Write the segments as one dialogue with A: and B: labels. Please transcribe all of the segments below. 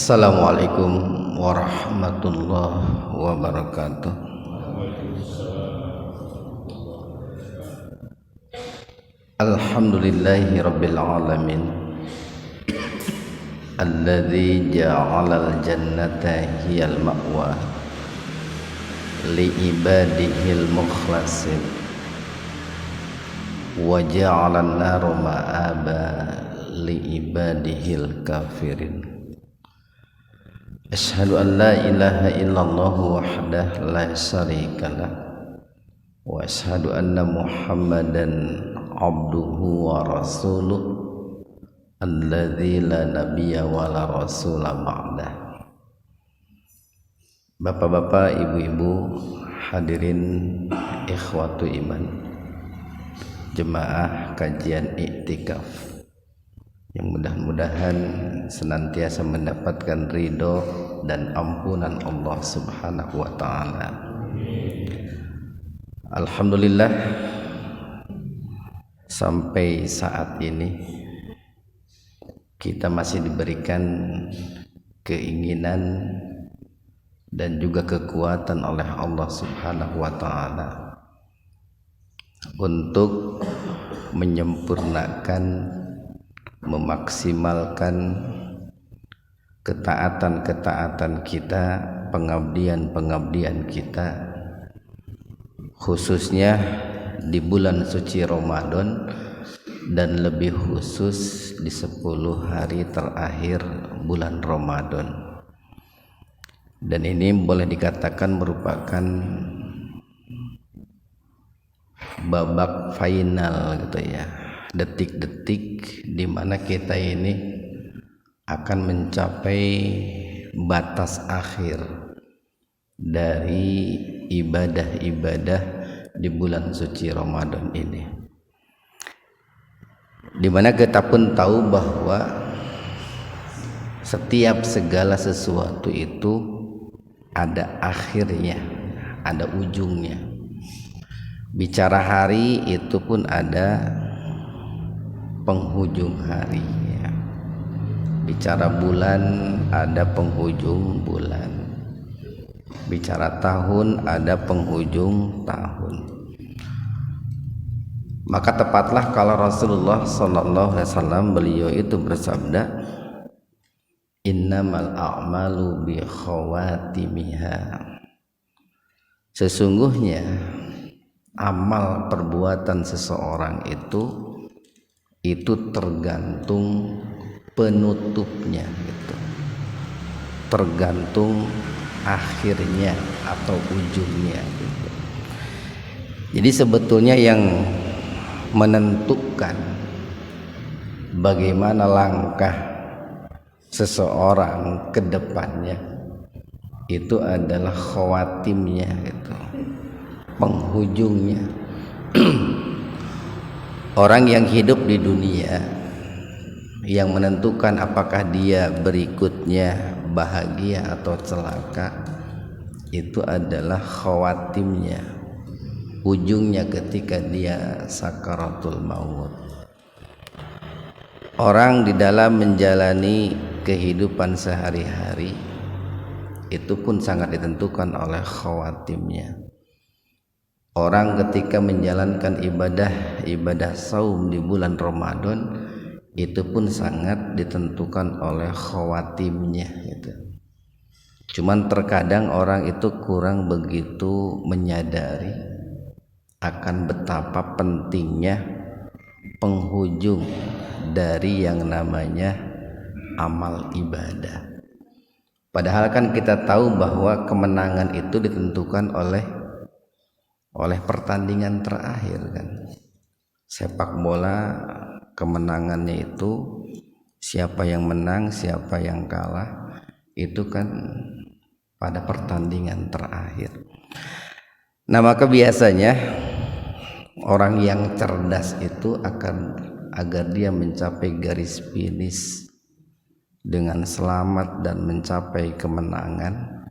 A: Assalamualaikum warahmatullahi wabarakatuh. Alhamdulillahi rabbil alamin, alladzi ja'alal jannata hiyal ma'wa li ibadihil mukhlasin wa ja'alan nara ma'aba li ibadihil kafirin. Asyhadu an la ilaha illallah wahdahu la syarikalah wa asyhadu anna Muhammadan abduhu wa rasuluh alladzi la nabiyya wa la rasula ba'dah. Bapak-bapak, ibu-ibu, hadirin ikhwatu iman, jemaah kajian iktikaf yang mudah-mudahan senantiasa mendapatkan ridho dan ampunan Allah Subhanahu wa ta'ala. Alhamdulillah, sampai saat ini kita masih diberikan keinginan dan juga kekuatan oleh Allah Subhanahu wa ta'ala untuk menyempurnakan, memaksimalkan ketaatan-ketaatan kita, pengabdian-pengabdian kita, khususnya di bulan suci Ramadan dan lebih khusus di 10 hari terakhir bulan Ramadan. Dan ini boleh dikatakan merupakan babak final gitu ya, detik-detik di mana kita ini akan mencapai batas akhir dari ibadah-ibadah di bulan suci Ramadan ini, di mana kita pun tahu bahwa setiap segala sesuatu itu ada akhirnya, ada ujungnya. Bicara hari itu pun ada penghujung hari ya. Bicara bulan ada penghujung bulan. Bicara tahun ada penghujung tahun. Maka tepatlah kalau Rasulullah SAW beliau itu bersabda, innamal a'malu bi khawatimiha. Sesungguhnya amal perbuatan seseorang itu tergantung penutupnya gitu, tergantung akhirnya atau ujungnya gitu. Jadi sebetulnya yang menentukan bagaimana langkah seseorang ke depannya itu adalah khawatimnya gitu, penghujungnya. Orang yang hidup di dunia, yang menentukan apakah dia berikutnya bahagia atau celaka, itu adalah khawatimnya, ujungnya ketika dia sakaratul maut. Orang di dalam menjalani kehidupan sehari-hari itu pun sangat ditentukan oleh khawatimnya. Orang ketika menjalankan ibadah saum di bulan Ramadan itu pun sangat ditentukan oleh khawatimnya gitu. Cuman terkadang orang itu kurang begitu menyadari akan betapa pentingnya penghujung dari yang namanya amal ibadah. Padahal kan kita tahu bahwa kemenangan itu ditentukan oleh pertandingan terakhir kan. Sepak bola kemenangannya itu siapa yang menang, siapa yang kalah itu kan pada pertandingan terakhir. Nah, maka biasanya orang yang cerdas itu akan, agar dia mencapai garis finish dengan selamat dan mencapai kemenangan,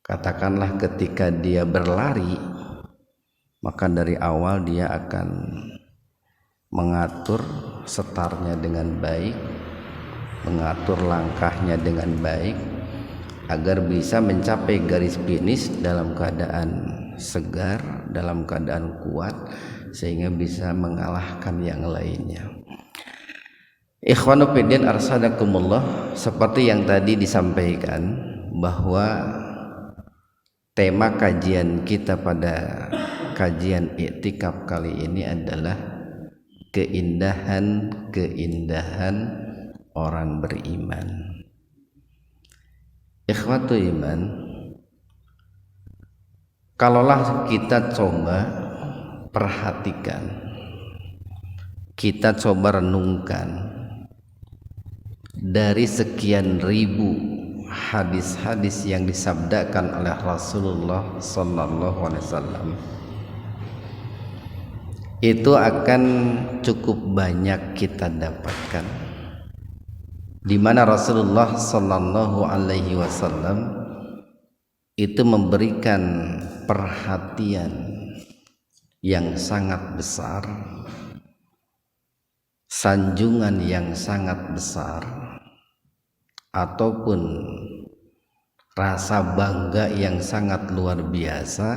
A: katakanlah ketika dia berlari, maka dari awal dia akan mengatur setarnya dengan baik, mengatur langkahnya dengan baik agar bisa mencapai garis finish dalam keadaan segar, dalam keadaan kuat, sehingga bisa mengalahkan yang lainnya. Ikhwanu fiddin arsadakumullah, seperti yang tadi disampaikan bahwa tema kajian kita pada kajian iktikaf kali ini adalah keindahan orang beriman. Ikhwatu iman, kalaulah kita coba perhatikan, kita coba renungkan dari sekian ribu hadis-hadis yang disabdakan oleh Rasulullah sallallahu alaihi wasallam, itu akan cukup banyak kita dapatkan di mana Rasulullah sallallahu alaihi wasallam itu memberikan perhatian yang sangat besar, sanjungan yang sangat besar, ataupun rasa bangga yang sangat luar biasa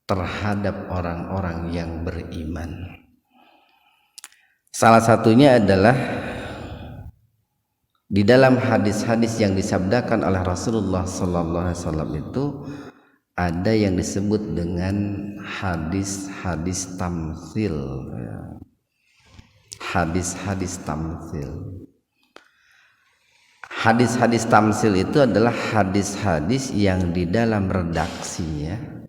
A: terhadap orang-orang yang beriman. Salah satunya adalah di dalam hadis-hadis yang disabdakan oleh Rasulullah sallallahu alaihi wasallam itu ada yang disebut dengan hadis-hadis tamtsil. Hadis-hadis tamtsil. Hadis-hadis tamtsil itu adalah hadis-hadis yang di dalam redaksinya,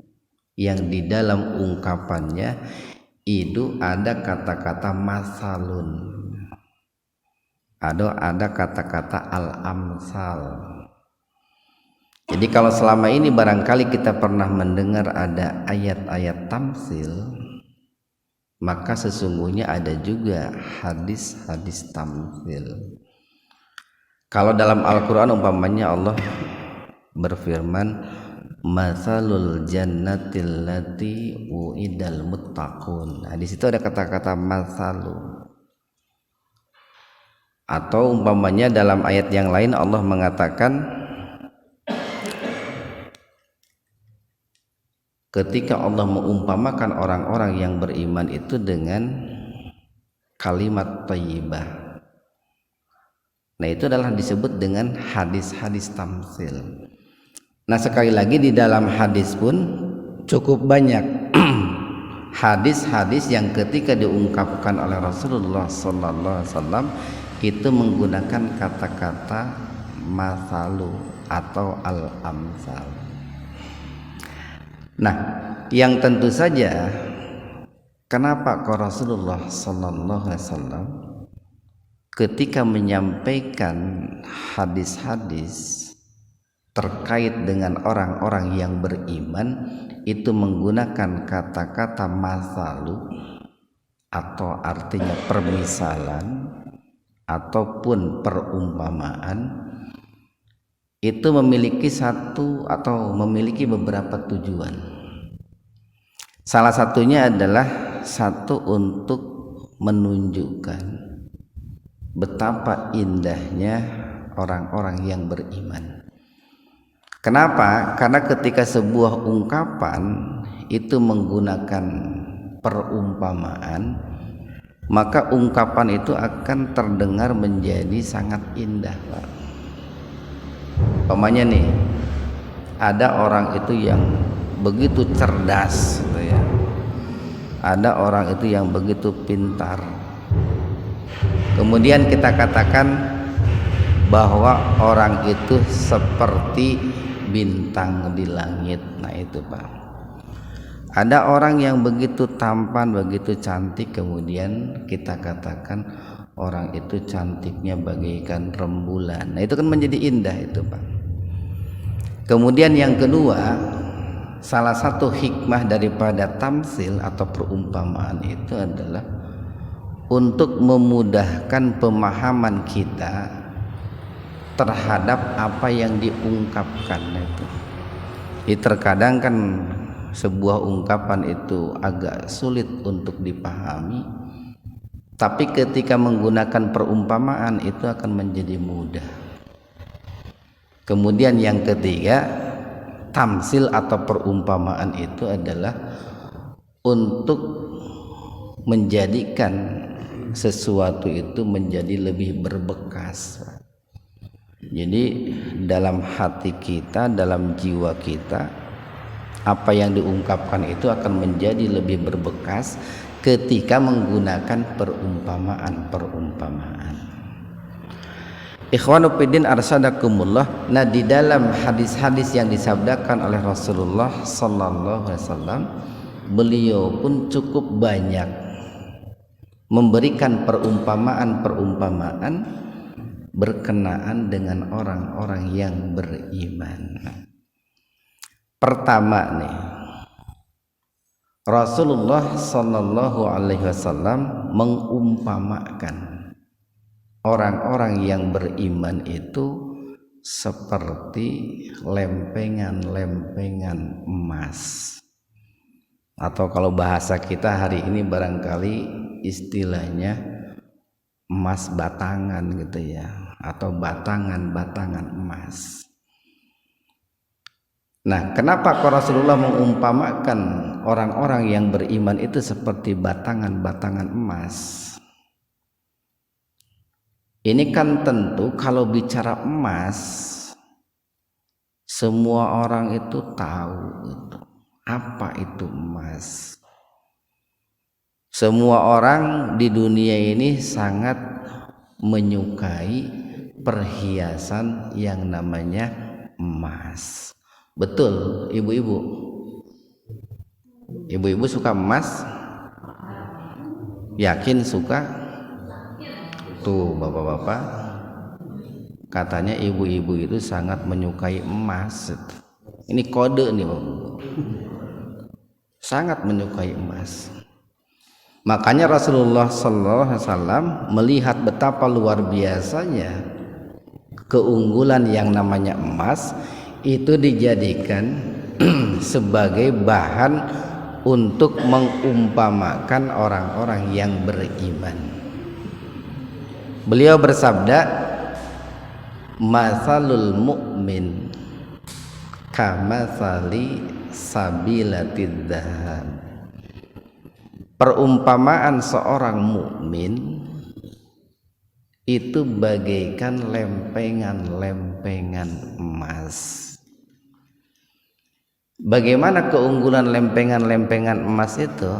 A: yang di dalam ungkapannya itu ada kata-kata masalun, ada kata-kata al-amsal. Jadi kalau selama ini barangkali kita pernah mendengar ada ayat-ayat tamsil, maka sesungguhnya ada juga hadis-hadis tamsil. Kalau dalam Al-Quran umpamanya Allah berfirman, masalul jannatil lati uidal muttaqun. Nah, di situ ada kata-kata masalu. Atau umpamanya dalam ayat yang lain Allah mengatakan, ketika Allah mengumpamakan orang-orang yang beriman itu dengan kalimat thayyibah. Nah, itu adalah disebut dengan hadis-hadis tamtsil. Nah, sekali lagi di dalam hadis pun cukup banyak hadis-hadis yang ketika diungkapkan oleh Rasulullah sallallahu alaihi wasallam itu menggunakan kata-kata masalu atau al-amsal. Nah, yang tentu saja kenapa kok Rasulullah sallallahu alaihi wasallam ketika menyampaikan hadis-hadis terkait dengan orang-orang yang beriman itu menggunakan kata-kata masalu atau artinya permisalan ataupun perumpamaan, itu memiliki satu atau memiliki beberapa tujuan. Salah satunya adalah satu, untuk menunjukkan betapa indahnya orang-orang yang beriman. Kenapa? Karena ketika sebuah ungkapan itu menggunakan perumpamaan, maka ungkapan itu akan terdengar menjadi sangat indah, Pak. Umpamanya nih, ada orang itu yang begitu cerdas gitu ya. Ada orang itu yang begitu pintar. Kemudian kita katakan bahwa orang itu seperti bintang di langit. Nah, itu, Pak. Ada orang yang begitu tampan, begitu cantik, kemudian kita katakan orang itu cantiknya bagaikan rembulan. Nah, itu kan menjadi indah itu, Pak. Kemudian yang kedua, salah satu hikmah daripada tamsil atau perumpamaan itu adalah untuk memudahkan pemahaman kita terhadap apa yang diungkapkan itu. Terkadang kan sebuah ungkapan itu agak sulit untuk dipahami, Tapi ketika menggunakan perumpamaan itu akan menjadi mudah. Kemudian yang ketiga, tamsil atau perumpamaan itu adalah untuk menjadikan sesuatu itu menjadi lebih berbekas. Jadi dalam hati kita, dalam jiwa kita, apa yang diungkapkan itu akan menjadi lebih berbekas ketika menggunakan perumpamaan. Ikhwanu fiddin arsadakumullah. Nah, di dalam hadis-hadis yang disabdakan oleh Rasulullah sallallahu alaihi wasallam, beliau pun cukup banyak memberikan perumpamaan berkenaan dengan orang-orang yang beriman. Pertama nih, Rasulullah sallallahu alaihi wasallam mengumpamakan orang-orang yang beriman itu seperti lempengan-lempengan emas, atau kalau bahasa kita hari ini barangkali istilahnya emas batangan gitu ya, atau batangan-batangan emas. Nah, kenapa Rasulullah mengumpamakan orang-orang yang beriman itu seperti batangan-batangan emas? Ini kan tentu kalau bicara emas, semua orang itu tahu gitu, apa itu emas. Semua orang di dunia ini sangat menyukai perhiasan yang namanya emas. Betul, ibu-ibu? Ibu-ibu suka emas? Yakin suka? Tuh bapak-bapak, katanya ibu-ibu itu sangat menyukai emas. Ini kode nih bapak, sangat menyukai emas. Makanya Rasulullah SAW melihat betapa luar biasanya keunggulan yang namanya emas, itu dijadikan sebagai bahan untuk mengumpamakan orang-orang yang beriman. Beliau bersabda, masalul mu'min kamathali sabilatid dhahab. Perumpamaan seorang mukmin itu bagaikan lempengan-lempengan emas. Bagaimana keunggulan lempengan-lempengan emas itu?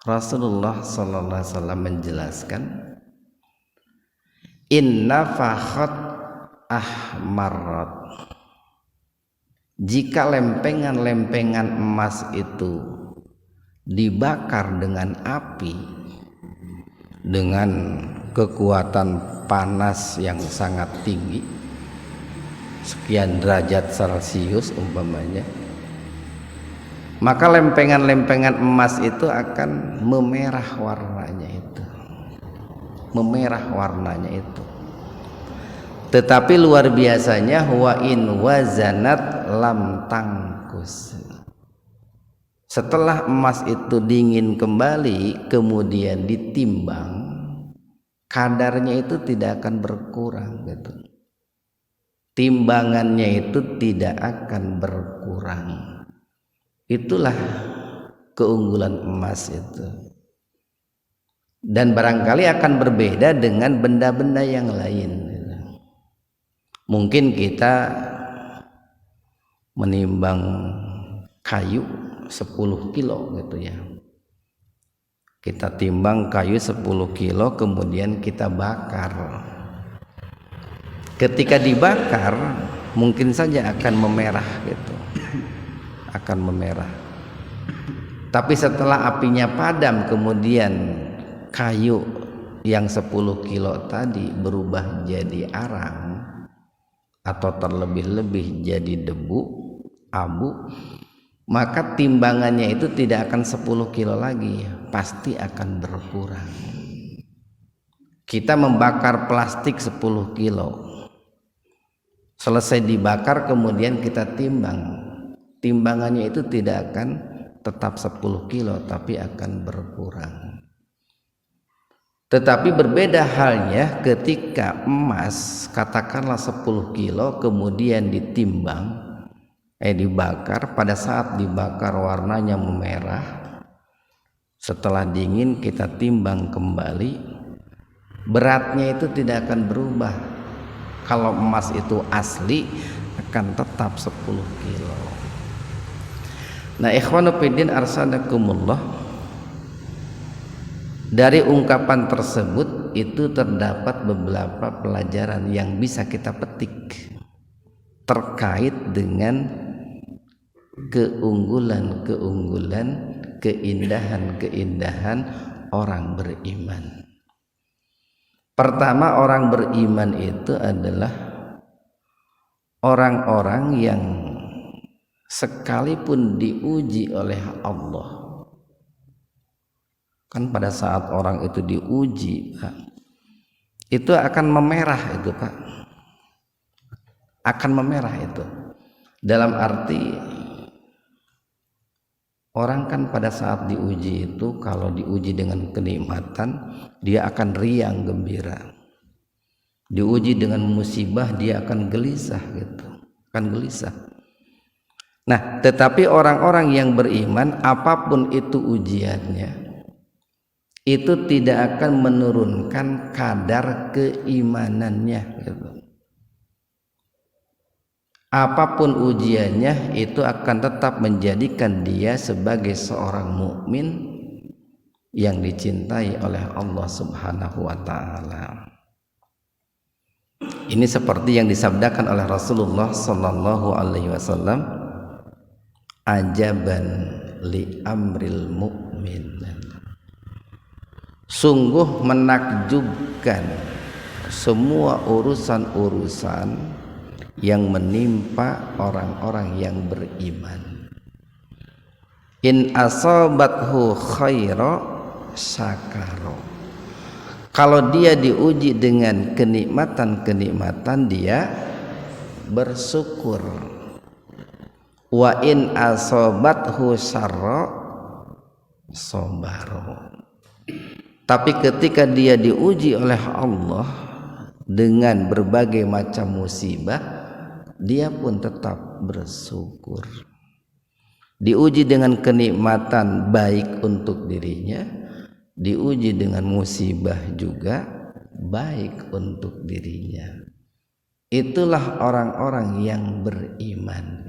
A: Rasulullah sallallahu alaihi wasallam menjelaskan, inna fakhat ahmarat. Jika lempengan-lempengan emas itu dibakar dengan api, dengan kekuatan panas yang sangat tinggi, sekian derajat Celcius umpamanya, maka lempengan-lempengan emas itu akan memerah warnanya itu. Tetapi luar biasanya, wa in wazanat lam tangkus. Setelah emas itu dingin kembali, kemudian ditimbang, kadarnya itu tidak akan berkurang gitu. Timbangannya itu tidak akan berkurang. Itulah keunggulan emas itu. Dan barangkali akan berbeda dengan benda-benda yang lain. Mungkin kita menimbang kayu 10 kilo gitu ya. Kita timbang kayu 10 kilo, kemudian kita bakar. Ketika dibakar mungkin saja akan memerah gitu. Akan memerah. Tapi setelah apinya padam, kemudian kayu yang 10 kilo tadi berubah jadi arang, atau terlebih-lebih jadi debu, abu, maka timbangannya itu tidak akan 10 kilo lagi, pasti akan berkurang. Kita membakar plastik 10 kilo, selesai dibakar kemudian kita timbang, timbangannya itu tidak akan tetap 10 kilo tapi akan berkurang. Tetapi berbeda halnya ketika emas katakanlah 10 kilo kemudian dibakar. Pada saat dibakar warnanya memerah, setelah dingin kita timbang kembali, beratnya itu tidak akan berubah. Kalau emas itu asli akan tetap 10 kilo. Nah, ikhwanu fiddin arsadakumullah, dari ungkapan tersebut itu terdapat beberapa pelajaran yang bisa kita petik terkait dengan keunggulan-keunggulan, keindahan-keindahan orang beriman. Pertama, orang beriman itu adalah orang-orang yang sekalipun diuji oleh Allah, kan pada saat orang itu diuji, Pak, itu akan memerah itu, Pak. Akan memerah itu. Dalam arti orang kan pada saat diuji itu, kalau diuji dengan kenikmatan, dia akan riang gembira. Diuji dengan musibah, dia akan gelisah gitu. Akan gelisah. Nah, tetapi orang-orang yang beriman, apapun itu ujiannya, itu tidak akan menurunkan kadar keimanannya gitu. Apapun ujiannya itu akan tetap menjadikan dia sebagai seorang mukmin yang dicintai oleh Allah Subhanahu wa taala. Ini seperti yang disabdakan oleh Rasulullah sallallahu alaihi wasallam, ajaban li amril mu'min. Sungguh menakjubkan semua urusan-urusan yang menimpa orang-orang yang beriman. In asabathu khaira syakaro. Kalau dia diuji dengan kenikmatan-kenikmatan, dia bersyukur. Wa in asabathu syarra sabaro. Tapi ketika dia diuji oleh Allah dengan berbagai macam musibah, dia pun tetap bersyukur. Diuji dengan kenikmatan baik untuk dirinya, diuji dengan musibah juga baik untuk dirinya. Itulah orang-orang yang beriman.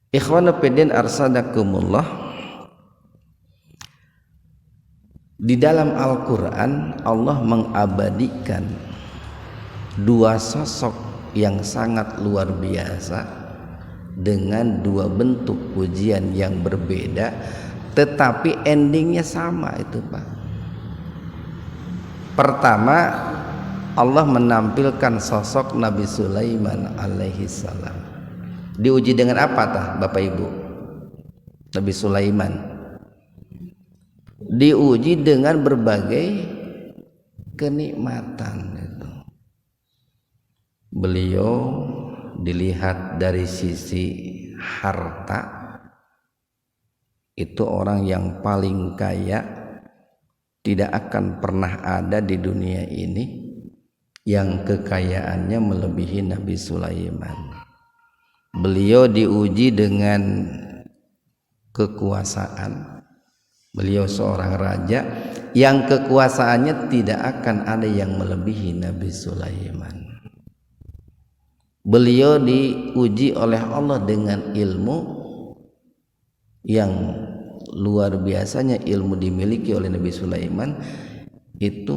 A: Ikhwanu fiddin arsadakumullah. Di dalam Al-Quran Allah mengabadikan dua sosok yang sangat luar biasa dengan dua bentuk ujian yang berbeda, tetapi endingnya sama itu, Pak. Pertama, Allah menampilkan sosok Nabi Sulaiman alaihi salam. Diuji dengan apa tah Bapak Ibu? Nabi Sulaiman diuji dengan berbagai kenikmatan itu. Beliau dilihat dari sisi harta, itu orang yang paling kaya, tidak akan pernah ada di dunia ini yang kekayaannya melebihi Nabi Sulaiman. Beliau diuji dengan kekuasaan. Beliau seorang raja yang kekuasaannya tidak akan ada yang melebihi Nabi Sulaiman. Beliau diuji oleh Allah dengan ilmu yang luar biasanya. Ilmu dimiliki oleh Nabi Sulaiman itu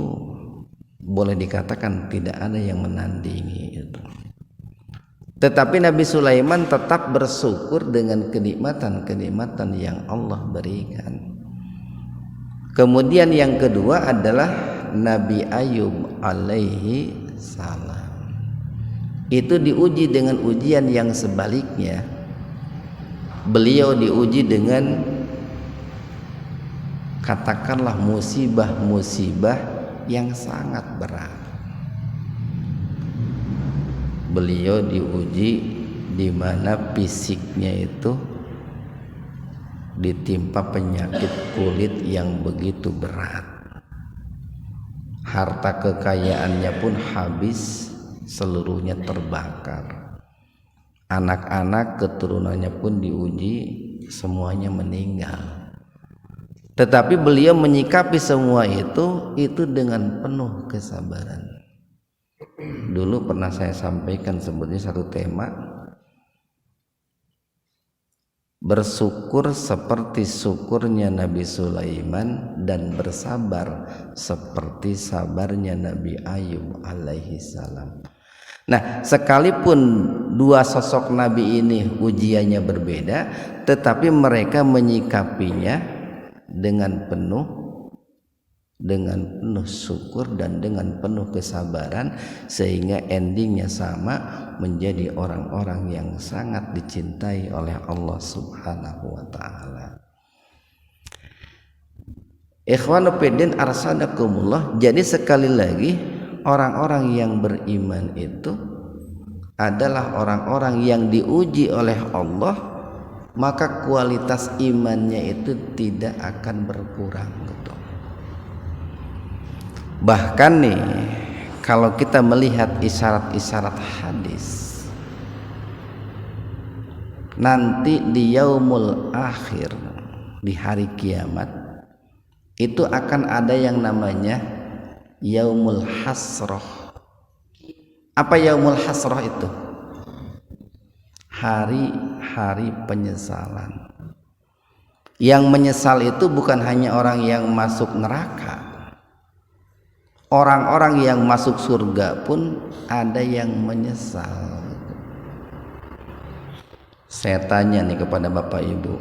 A: boleh dikatakan tidak ada yang menandingi itu. Tetapi Nabi Sulaiman tetap bersyukur dengan kenikmatan-kenikmatan yang Allah berikan. Kemudian yang kedua adalah Nabi Ayub alaihi salam. Itu diuji dengan ujian yang sebaliknya. Beliau diuji dengan katakanlah musibah-musibah yang sangat berat. Beliau diuji di mana fisiknya itu ditimpa penyakit kulit yang begitu berat. harta kekayaannya pun habis, seluruhnya terbakar. Anak-anak keturunannya pun diuji, semuanya meninggal. Tetapi beliau menyikapi semua itu dengan penuh kesabaran. Dulu pernah saya sampaikan sebetulnya satu tema, bersyukur seperti syukurnya Nabi Sulaiman dan bersabar seperti sabarnya Nabi Ayub alaihi salam. Nah, sekalipun dua sosok Nabi ini ujiannya berbeda, tetapi mereka menyikapinya dengan penuh syukur dan dengan penuh kesabaran, sehingga endingnya sama, menjadi orang-orang yang sangat dicintai oleh Allah Subhanahu wa ta'ala. Ikhwanu fiddin arsadakumullah. Jadi sekali lagi, orang-orang yang beriman itu adalah orang-orang yang diuji oleh Allah, maka kualitas imannya itu tidak akan berkurang. Bahkan nih, kalau kita melihat isyarat-isyarat hadis, nanti di yaumul akhir, di hari kiamat, itu akan ada yang namanya yaumul hasroh. Apa yaumul hasroh itu? Hari-hari penyesalan. Yang menyesal itu bukan hanya orang yang masuk neraka, orang-orang yang masuk surga pun ada yang menyesal. Saya tanya nih kepada Bapak Ibu,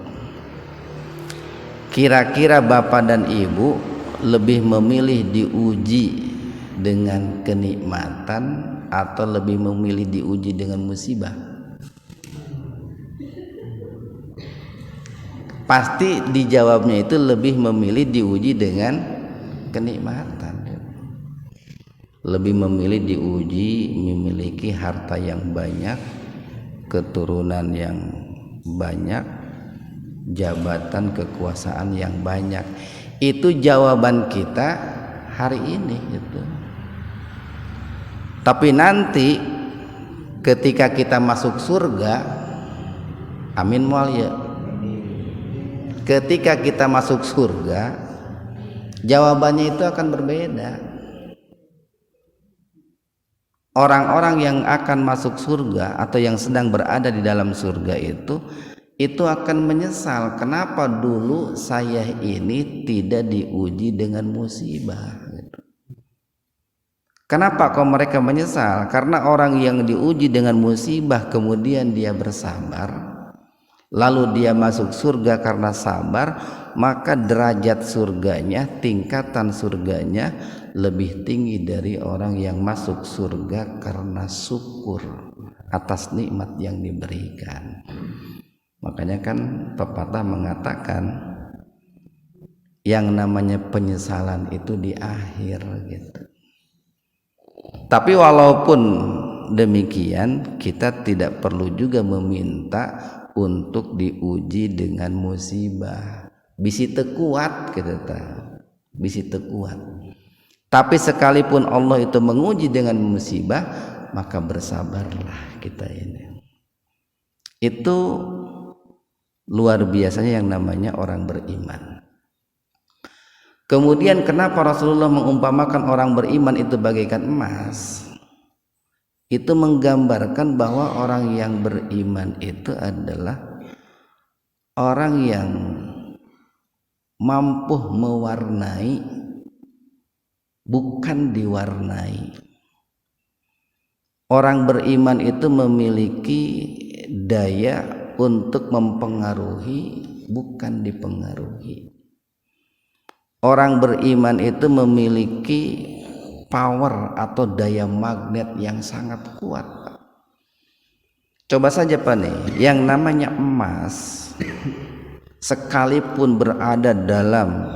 A: kira-kira Bapak dan Ibu lebih memilih diuji dengan kenikmatan atau lebih memilih diuji dengan musibah? Pasti dijawabnya itu lebih memilih diuji dengan kenikmatan. Lebih memilih diuji memiliki harta yang banyak, keturunan yang banyak, jabatan kekuasaan yang banyak. Itu jawaban kita hari ini gitu. Tapi nanti ketika kita masuk surga, amin mulia, ketika kita masuk surga, jawabannya itu akan berbeda. Orang-orang yang akan masuk surga atau yang sedang berada di dalam surga itu akan menyesal, kenapa dulu saya ini tidak diuji dengan musibah. Kenapa kok mereka menyesal? Karena orang yang diuji dengan musibah kemudian dia bersabar, lalu dia masuk surga karena sabar, maka derajat surganya, tingkatan surganya lebih tinggi dari orang yang masuk surga karena syukur atas nikmat yang diberikan. Makanya kan pepatah mengatakan yang namanya penyesalan itu di akhir gitu. Tapi walaupun demikian, kita tidak perlu juga meminta untuk diuji dengan musibah. Bisi teu kuat gitu ta. Bisi teu kuat. Tapi sekalipun Allah itu menguji dengan musibah, maka bersabarlah kita ini. Itu luar biasanya yang namanya orang beriman. Kemudian kenapa Rasulullah mengumpamakan orang beriman itu bagaikan emas? Itu menggambarkan bahwa orang yang beriman itu adalah orang yang mampu mewarnai, bukan diwarnai. Orang beriman itu memiliki daya untuk mempengaruhi, bukan dipengaruhi. Orang beriman itu memiliki power atau daya magnet yang sangat kuat. Coba saja Pak nih, yang namanya emas sekalipun berada dalam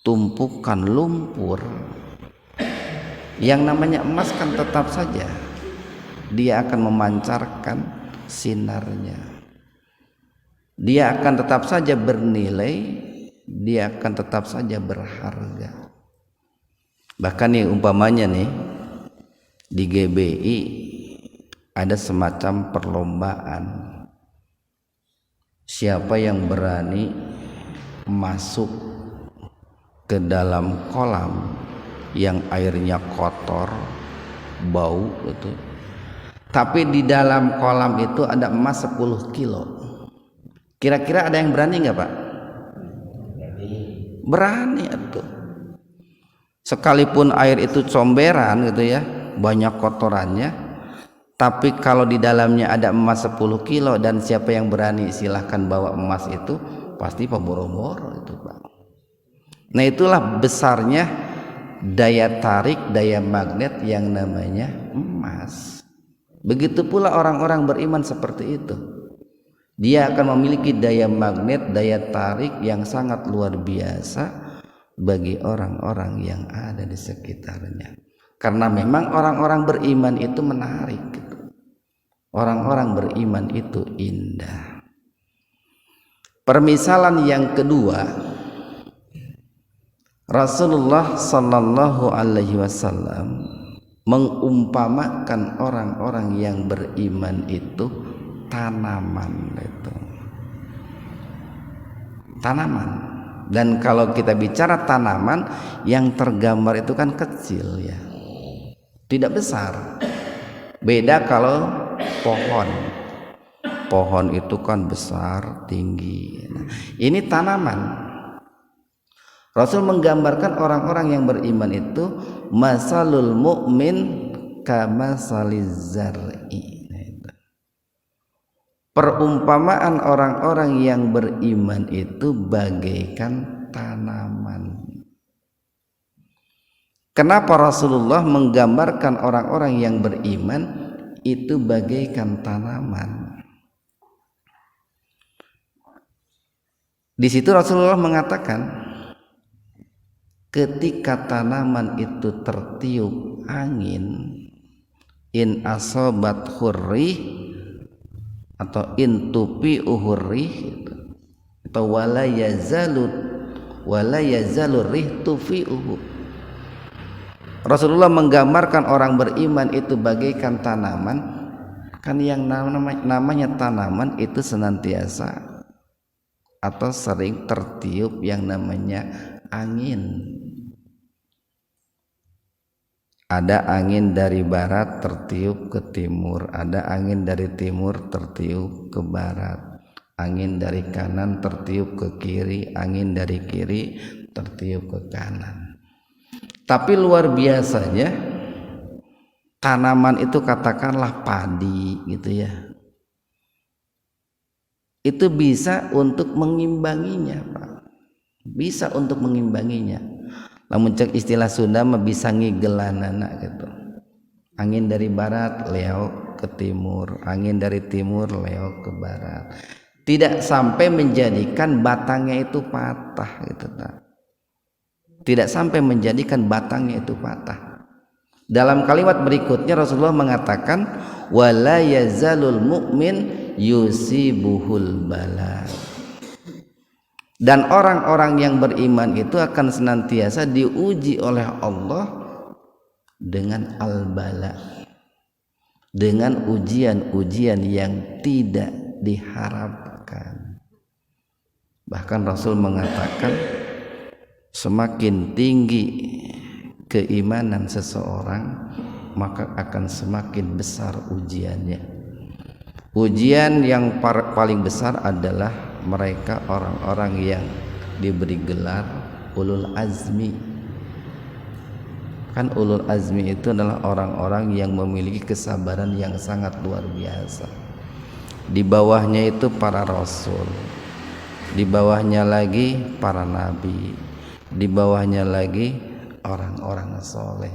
A: tumpukan lumpur, yang namanya emas kan tetap saja dia akan memancarkan sinarnya. Dia akan tetap saja bernilai, dia akan tetap saja berharga. Bahkan nih umpamanya nih di GBI ada semacam perlombaan, siapa yang berani masuk ke dalam kolam yang airnya kotor, bau gitu. Tapi di dalam kolam itu ada emas 10 kilo. Kira-kira ada yang berani nggak Pak? Berani tuh. Sekalipun air itu comberan gitu ya, banyak kotorannya, tapi kalau di dalamnya ada emas 10 kilo dan siapa yang berani silahkan bawa emas itu, pasti pemboro-boro itu Pak. Nah itulah besarnya daya tarik, daya magnet yang namanya emas. Begitu pula orang-orang beriman seperti itu. Dia akan memiliki daya magnet, daya tarik yang sangat luar biasa bagi orang-orang yang ada di sekitarnya. Karena memang orang-orang beriman itu menarik gitu. Orang-orang beriman itu indah. Permisalan yang kedua, Rasulullah sallallahu alaihi wasallam mengumpamakan orang-orang yang beriman itu tanaman itu. Tanaman. Dan kalau kita bicara tanaman, yang tergambar itu kan kecil ya. Tidak besar. Beda kalau pohon. Pohon itu kan besar, tinggi. Nah, ini tanaman. Rasul menggambarkan orang-orang yang beriman itu masalul mu'min kamasaliz zar'i. Perumpamaan orang-orang yang beriman itu bagaikan tanaman. Kenapa Rasulullah menggambarkan orang-orang yang beriman itu bagaikan tanaman? Di situ Rasulullah mengatakan, ketika tanaman itu tertiup angin, in asobat hurrih atau in tupi uhurrih atau wala yazalur rih tufi uhu. Rasulullah menggambarkan orang beriman itu bagaikan tanaman. Kan yang namanya tanaman itu senantiasa atau sering tertiup yang namanya angin. Ada angin dari barat tertiup ke timur, ada angin dari timur tertiup ke barat, angin dari kanan tertiup ke kiri, angin dari kiri tertiup ke kanan. Tapi luar biasanya tanaman itu, katakanlah padi gitu ya, itu bisa untuk mengimbanginya Pak, bisa untuk mengimbanginya. Namun cek istilah Sunda mah bisa ngigelanana gitu. Angin dari barat leok ke timur, angin dari timur leok ke barat. Tidak sampai menjadikan batangnya itu patah gitu tak. Tidak sampai menjadikan batangnya itu patah. Dalam kalimat berikutnya Rasulullah mengatakan wala yazalul mu'min yusibuhul bala. Dan orang-orang yang beriman itu akan senantiasa diuji oleh Allah dengan al-bala, dengan ujian-ujian yang tidak diharapkan. Bahkan Rasul mengatakan semakin tinggi keimanan seseorang, maka akan semakin besar ujiannya. Ujian yang paling besar adalah mereka orang-orang yang diberi gelar ulul azmi. Kan ulul azmi itu adalah orang-orang yang memiliki kesabaran yang sangat luar biasa. Di bawahnya itu para rasul, di bawahnya lagi para nabi, di bawahnya lagi orang-orang soleh.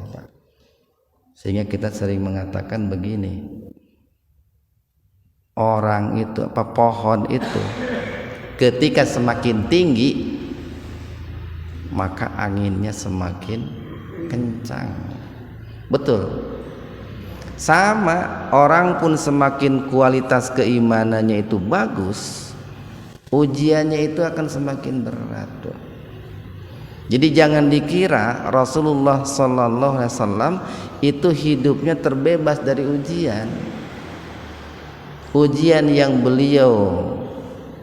A: Sehingga kita sering mengatakan begini, orang itu pohon itu ketika semakin tinggi maka anginnya semakin kencang. Betul. Sama, orang pun semakin kualitas keimanannya itu bagus, ujiannya itu akan semakin berat. Jadi jangan dikira Rasulullah sallallahu alaihi wasallam itu hidupnya terbebas dari ujian. Ujian yang beliau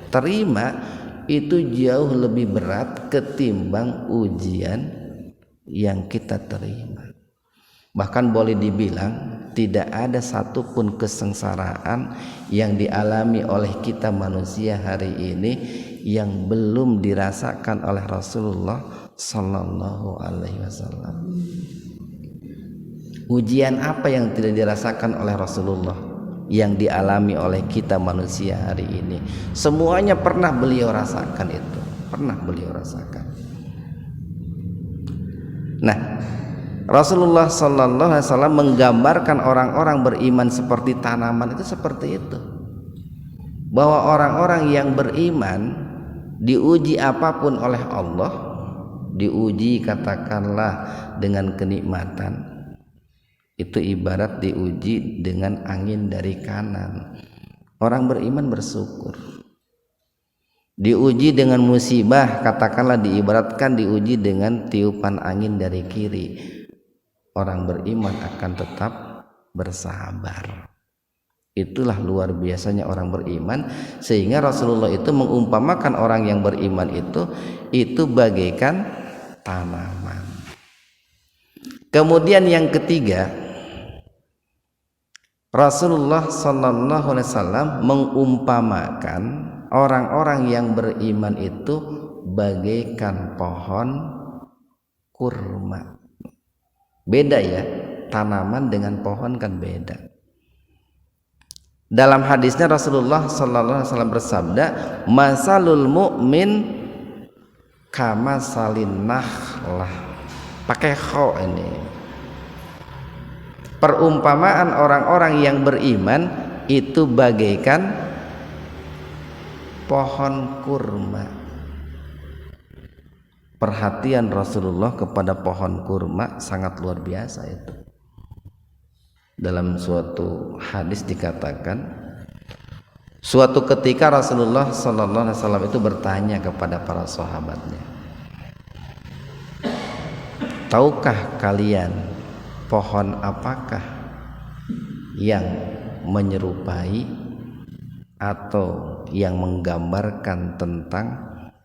A: terima itu jauh lebih berat ketimbang ujian yang kita terima. Bahkan boleh dibilang tidak ada satupun kesengsaraan yang dialami oleh kita manusia hari ini yang belum dirasakan oleh Rasulullah sallallahu alaihi wasallam. Ujian apa yang tidak dirasakan oleh Rasulullah yang dialami oleh kita manusia hari ini? Semuanya pernah beliau rasakan itu, pernah beliau rasakan. Nah, Rasulullah sallallahu alaihi wasallam menggambarkan orang-orang beriman seperti tanaman itu seperti itu. Bahwa orang-orang yang beriman diuji apapun oleh Allah, diuji katakanlah dengan kenikmatan, itu ibarat diuji dengan angin dari kanan. Orang beriman bersyukur. Diuji dengan musibah, katakanlah diibaratkan diuji dengan tiupan angin dari kiri. Orang beriman akan tetap bersabar. Itulah luar biasanya orang beriman, sehingga Rasulullah itu mengumpamakan orang yang beriman itu bagaikan tanaman. Kemudian yang ketiga, Rasulullah sallallahu alaihi wasallam mengumpamakan orang-orang yang beriman itu bagaikan pohon kurma. Beda ya, tanaman dengan pohon kan beda. Dalam hadisnya Rasulullah sallallahu alaihi wasallam bersabda, "Masalul mu'min kama salin nakhlah." Pakai kho ini. Perumpamaan orang-orang yang beriman itu bagaikan pohon kurma. Perhatian Rasulullah kepada pohon kurma sangat luar biasa itu. Dalam suatu hadis dikatakan, suatu ketika Rasulullah sallallahu alaihi wasallam itu bertanya kepada para sahabatnya, "Tahukah kalian pohon apakah yang menyerupai atau yang menggambarkan tentang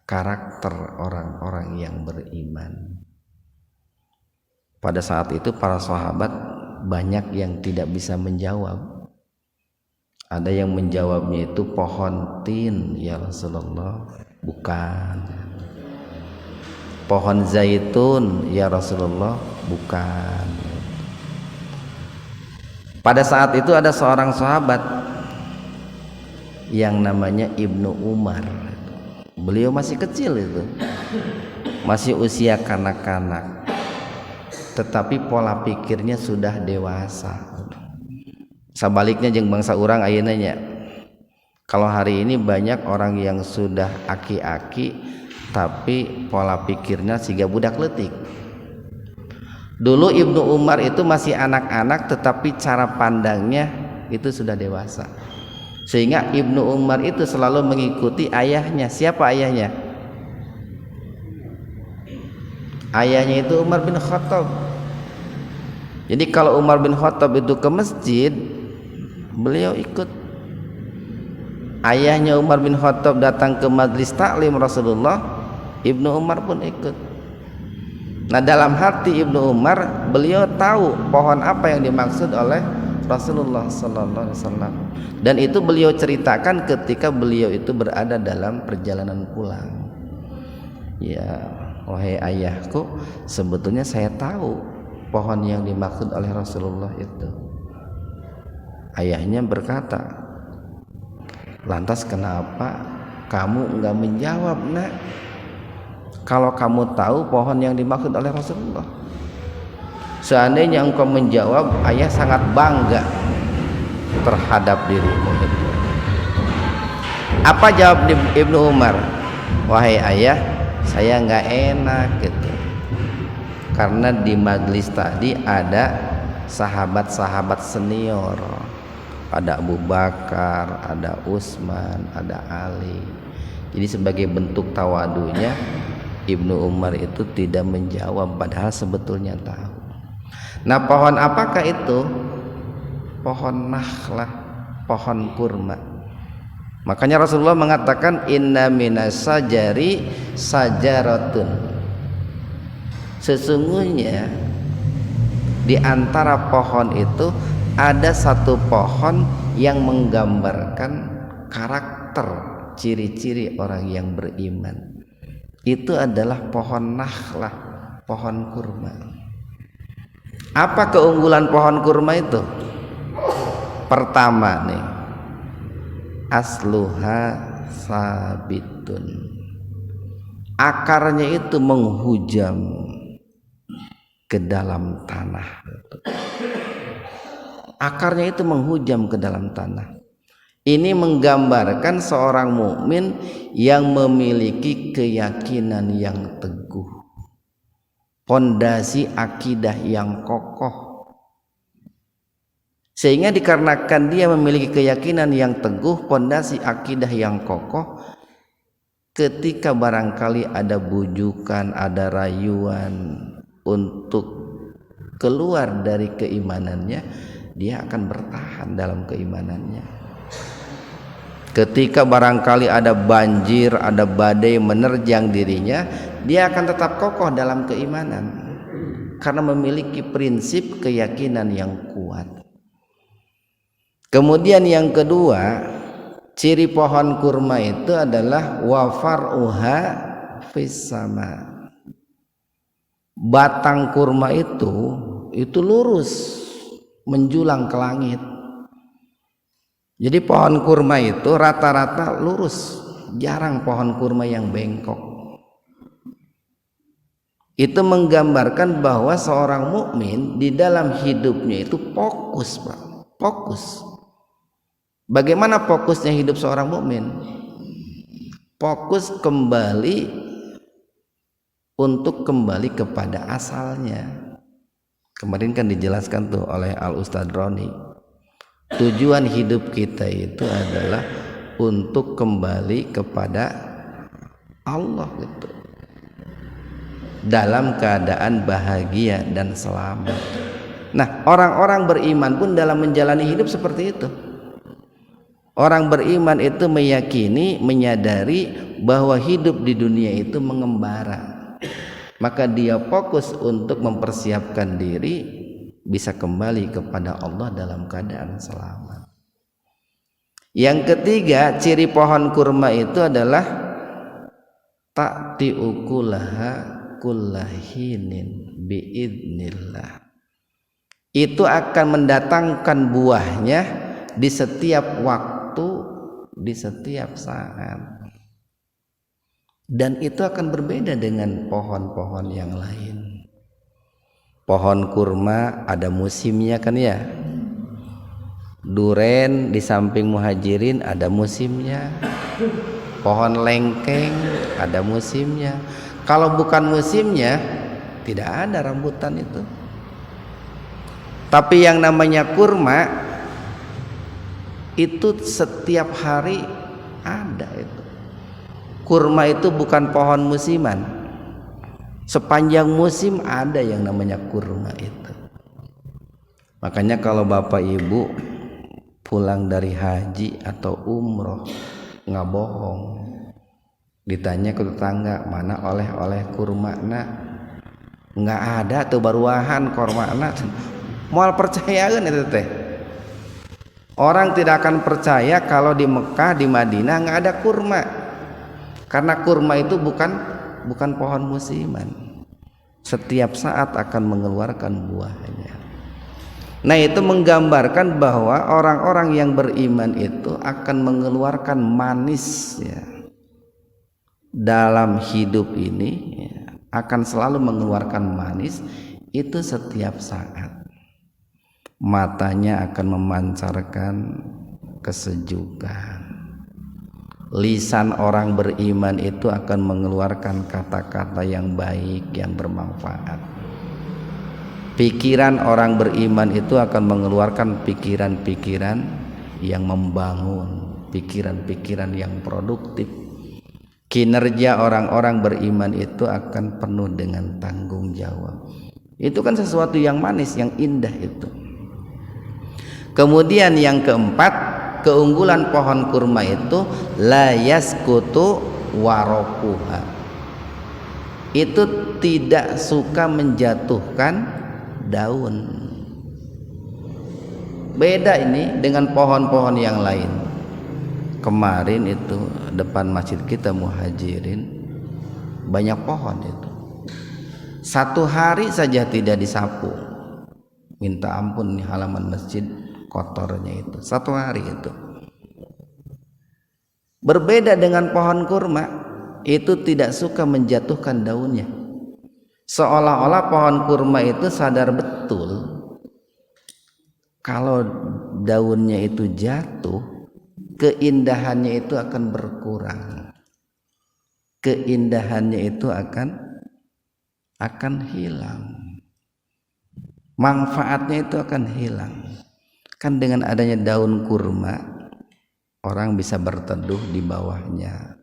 A: karakter orang-orang yang beriman?" Pada saat itu para sahabat banyak yang tidak bisa menjawab. Ada yang menjawabnya itu pohon tin, ya Rasulullah. Bukan. Pohon zaitun, ya Rasulullah. Bukan. Pada saat itu ada seorang sahabat yang namanya Ibnu Umar. Beliau masih kecil itu, masih usia kanak-kanak, tetapi pola pikirnya sudah dewasa. Sabaliknya jeung bangsa urang ayeuna nya. Kalau hari ini banyak orang yang sudah aki-aki tapi pola pikirnya siga budak leutik. Dulu Ibnu Umar itu masih anak-anak tetapi cara pandangnya itu sudah dewasa. Sehingga Ibnu Umar itu selalu mengikuti ayahnya. Siapa ayahnya? Ayahnya itu Umar bin Khattab. Jadi kalau Umar bin Khattab itu ke masjid, beliau ikut. Ayahnya Umar bin Khattab datang ke majlis taklim Rasulullah, Ibnu Umar pun ikut. Nah, dalam hati Ibnu Umar, beliau tahu pohon apa yang dimaksud oleh Rasulullah sallallahu alaihi wasallam. Dan itu beliau ceritakan ketika beliau itu berada dalam perjalanan pulang. Ya, wahai ayahku, sebetulnya saya tahu pohon yang dimaksud oleh Rasulullah itu. Ayahnya berkata, "Lantas kenapa kamu enggak menjawab, Nak? Kalau kamu tahu pohon yang dimaksud oleh Rasulullah." Seandainya engkau menjawab, ayah sangat bangga terhadap dirimu itu. Apa jawab Ibnu Umar? "Wahai ayah, saya enggak enak gitu. Karena di majlis tadi ada sahabat-sahabat senior. Ada Abu Bakar, ada Utsman, ada Ali. Jadi sebagai bentuk tawadunya Ibnu Umar itu tidak menjawab padahal sebetulnya tahu. Nah, pohon apakah itu? Pohon nakhlah, pohon kurma. Makanya Rasulullah mengatakan inna minas sajari sajaratun. Sesungguhnya di antara pohon itu ada satu pohon yang menggambarkan karakter ciri-ciri orang yang beriman. Itu adalah pohon nakhlah, pohon kurma. Apa keunggulan pohon kurma itu? Pertama nih, asluha sabitun. Akarnya itu menghujam ke dalam tanah. Akarnya itu menghujam ke dalam tanah. Ini menggambarkan seorang mukmin yang memiliki keyakinan yang teguh, pondasi akidah yang kokoh. Sehingga dikarenakan dia memiliki keyakinan yang teguh, pondasi akidah yang kokoh, ketika barangkali ada bujukan, ada rayuan untuk keluar dari keimanannya, dia akan bertahan dalam keimanannya. Ketika barangkali ada banjir, ada badai menerjang dirinya, dia akan tetap kokoh dalam keimanan karena memiliki prinsip keyakinan yang kuat. Kemudian yang kedua, ciri pohon kurma itu adalah wafaruha fis sama. Batang kurma itu lurus menjulang ke langit. Jadi pohon kurma itu rata-rata lurus, jarang pohon kurma yang bengkok. Itu menggambarkan bahwa seorang mukmin di dalam hidupnya itu fokus, Pak. Fokus. Bagaimana fokusnya hidup seorang mukmin? Fokus kembali untuk kembali kepada asalnya. Kemarin kan dijelaskan tuh oleh Al Ustadz Roni. Tujuan hidup kita itu adalah untuk kembali kepada Allah gitu. Dalam keadaan bahagia dan selamat. Nah, orang-orang beriman pun dalam menjalani hidup seperti itu. Orang beriman itu meyakini, menyadari bahwa hidup di dunia itu mengembara. Maka dia fokus untuk mempersiapkan diri bisa kembali kepada Allah dalam keadaan selamat. Yang ketiga, ciri pohon kurma itu adalah ta'ti ukulaha kullahinin biidnillah. Itu akan mendatangkan buahnya di setiap waktu, di setiap saat. Dan itu akan berbeda dengan pohon-pohon yang lain. Pohon kurma ada musimnya kan ya. Duren di samping Muhajirin ada musimnya. Pohon lengkeng ada musimnya. Kalau bukan musimnya tidak ada rambutan itu. Tapi yang namanya kurma itu setiap hari ada itu. Kurma itu bukan pohon musiman. Sepanjang musim ada yang namanya kurma itu. Makanya kalau bapak ibu pulang dari haji atau umroh, nggak bohong, ditanya ke tetangga mana oleh-oleh kurma nak, nggak ada tuh baruahan kurma nak. Moal percayaan itu teh. Orang tidak akan percaya kalau di Mekah, di Madinah nggak ada kurma, karena kurma itu bukan pohon musiman. Setiap saat akan mengeluarkan buahnya. Nah, itu menggambarkan bahwa orang-orang yang beriman itu akan mengeluarkan manis ya. Dalam hidup ini ya, akan selalu mengeluarkan manis itu setiap saat. Matanya akan memancarkan kesejukan. Lisan orang beriman itu akan mengeluarkan kata-kata yang baik, yang bermanfaat. Pikiran orang beriman itu akan mengeluarkan pikiran-pikiran yang membangun, pikiran-pikiran yang produktif. kinerja orang-orang beriman itu akan penuh dengan tanggung jawab. Itu kan sesuatu yang manis, yang indah itu. Kemudian yang keempat, keunggulan pohon kurma itu la yaskutu warokuha, itu tidak suka menjatuhkan daun. Beda ini dengan pohon-pohon yang lain. Kemarin itu depan masjid kita Muhajirin banyak pohon itu. Satu hari saja tidak disapu. Minta ampun nih halaman masjid kotornya itu. Satu hari itu. Berbeda dengan pohon kurma, itu tidak suka menjatuhkan daunnya. Seolah-olah pohon kurma itu sadar betul kalau daunnya itu jatuh, keindahannya itu akan berkurang. Keindahannya itu akan hilang. Manfaatnya itu akan hilang. Kan dengan adanya daun kurma, orang bisa berteduh di bawahnya.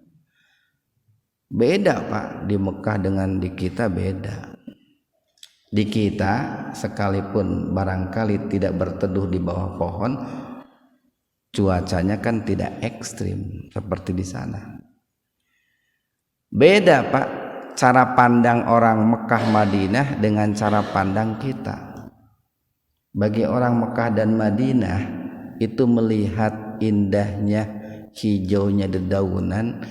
A: Beda Pak, di Mekah dengan di kita beda. Di kita sekalipun barangkali tidak berteduh di bawah pohon, cuacanya kan tidak ekstrim seperti di sana. Beda Pak, cara pandang orang Mekah Madinah dengan cara pandang kita. Bagi orang Mekah dan Madinah itu melihat indahnya hijaunya dedaunan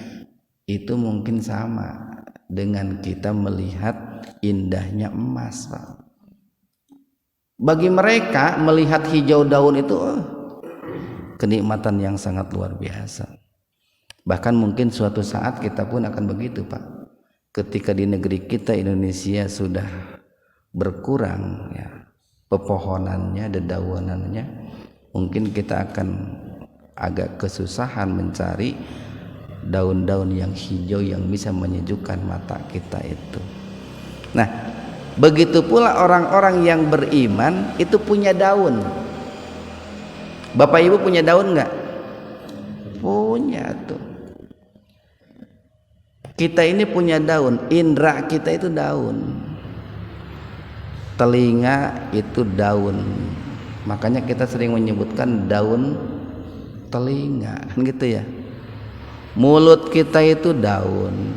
A: itu mungkin sama dengan kita melihat indahnya emas, Pak. Bagi mereka melihat hijau daun itu kenikmatan yang sangat luar biasa. Bahkan mungkin suatu saat kita pun akan begitu, Pak. Ketika di negeri kita Indonesia sudah berkurang ya pepohonannya, dedaunannya, mungkin kita akan agak kesusahan mencari daun-daun yang hijau yang bisa menyejukkan mata kita itu. Nah, begitu pula orang-orang yang beriman itu punya daun. Bapak Ibu punya daun enggak? Punya tuh. Kita ini punya daun, indra kita itu daun. Telinga itu daun. Makanya kita sering menyebutkan daun telinga, kan gitu ya. Mulut kita itu daun.